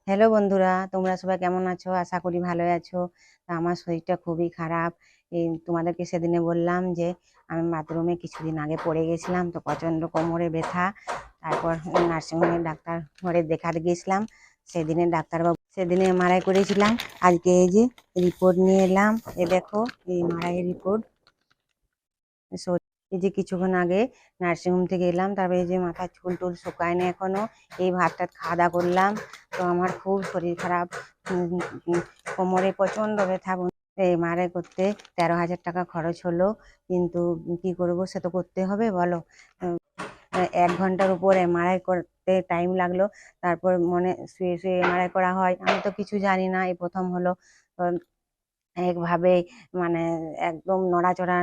Hello বন্ধুরা, তোমরা সবাই কেমন আছো? আশা করি ভালোই আছো। তা আমার শরীরটা খুবই খারাপ। এই তোমাদেরকে সেদিনে বললাম যে আমি বাথরুমে কিছুদিন আগে পড়ে গেছিলাম, তো প্রচণ্ড কোমরে ব্যথা। তারপর নার্সিংহোমের ডাক্তার ঘরে দেখাতে গিয়েছিলাম। সেদিনে এমআরআই করেছিলাম। আজকে এই যে রিপোর্ট নিয়ে এলাম। এ দেখো, এই এমআরআই রিপোর্ট। এই যে কিছুক্ষণ আগে নার্সিংহোম থেকে এলাম, তারপরে এই যে মাথার চুল টুল শুকায়নি এখনো। এই ভাতটা খাওয়া দাওয়া করলাম। তো আমার খুব শরীর খারাপ। কোমরে প্রচন্ড ব্যথা। এমআরআই করতে 13,000 টাকা খরচ হলো, কিন্তু কি করবো, সে তো করতে হবে বলো। 1 ঘন্টার উপর এমআরআই করতে টাইম লাগলো। তারপর মনে শুয়ে শুয়ে এমআরআই করা হয়, আমি তো কিছু জানি না, এই প্রথম হলো। তো একভাবে মানে একদম নড়াচড়া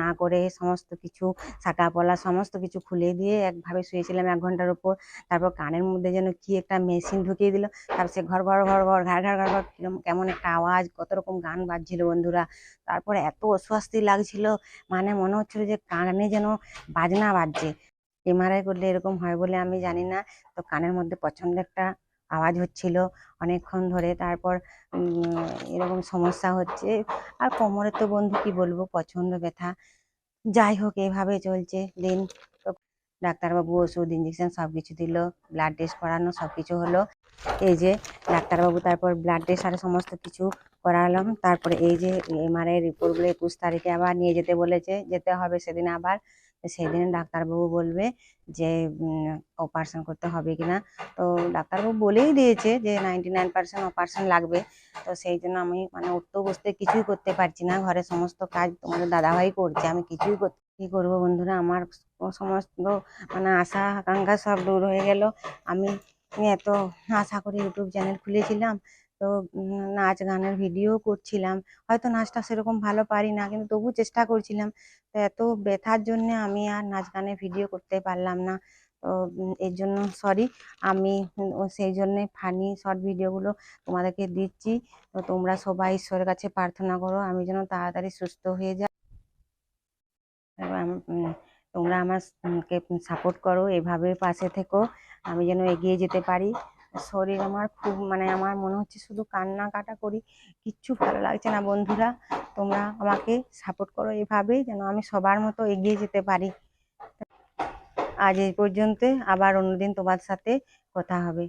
না করে সমস্ত কিছু শাটা পলা সমস্ত কিছু খুলে দিয়ে একভাবে শুয়েছিলাম 1 ঘন্টার উপর। তারপর কানের মধ্যে যেন কি একটা মেশিন ঢুকিয়ে দিল। তারপর সে ঘর ঘর ঘর ঘর ঘাড় ঘাড় ঘাড় ঘাড় কেমন একটা আওয়াজ, কত রকম গান বাজছিল বন্ধুরা। তারপরে এত অস্বস্তি লাগছিল, মানে মনে হচ্ছিল যে কানে যেন বাজনা বাজছে। এমআরআই করলে এরকম হয় বলে আমি জানি না। তো কানের মধ্যে প্রচন্ড একটা আওয়াজ হচ্ছিল অনেকক্ষণ ধরে। তারপর এরকম সমস্যা হচ্ছে। আর কোমরে তো বন্ধু কি বলবো, প্রচন্ড ব্যথা। যাই হোক, এইভাবে চলছে দিন। তো ডাক্তারবাবু ওষুধ ইঞ্জেকশন সবকিছু দিল, ব্লাড টেস্ট করানো সবকিছু হলো। এই যে ডাক্তারবাবু তারপর ব্লাড টেস্ট আর সমস্ত কিছু করালাম। তারপরে এই যে এমআরআই রিপোর্টগুলো 21 তারিখে আবার নিয়ে যেতে বলেছে, যেতে হবে সেদিন আবার। সেদিন ডাক্তারবাবু বলবে যে অপারেশন করতে হবে কিনা। তো ডাক্তারবাবু বলেই দিয়েছে যে 99% অপারেশন লাগবে। তো সেই জন্য আমি মানে উঠতে বসতে কিছুই করতে পারছি না। ঘরে সমস্ত কাজ তোমাদের দাদাভাই করছে, আমি কিছুই করতে কি করবো বন্ধুরা। আমার সমস্ত মানে আশা আকাঙ্ক্ষা সব দূর হয়ে গেল। আমি এত আশা করে ইউটিউব চ্যানেল খুলেছিলাম, তো নাচ গানের ভিডিও করছিলাম। হয়তো নাচটা সেরকম ভালো পারি না, কিন্তু তবু চেষ্টা করছিলাম। তো এত ব্যথার জন্য আমি আর নাচ গানের ভিডিও করতে পারলাম না। তো এর জন্য সরি। আমি সেই জন্যে ফানি শর্ট ভিডিওগুলো তোমাদেরকে দিচ্ছি। তো তোমরা সবাই ঈশ্বরের কাছে প্রার্থনা করো আমি যেন তাড়াতাড়ি সুস্থ হয়ে যাই। তোমরা আমাকে সাপোর্ট করো, এভাবে পাশে থেকো, আমি যেন এগিয়ে যেতে পারি। শরীর আমার খুব মানে আমার মনে হচ্ছে শুধু কান্নাকাটা করি, কিচ্ছু ভালো লাগছে না বন্ধুরা। তোমরা আমাকে সাপোর্ট করো এভাবেই, যেন আমি সবার মতো এগিয়ে যেতে পারি। আজ এই পর্যন্ত, আবার অন্যদিন তোমার সাথে কথা হবে।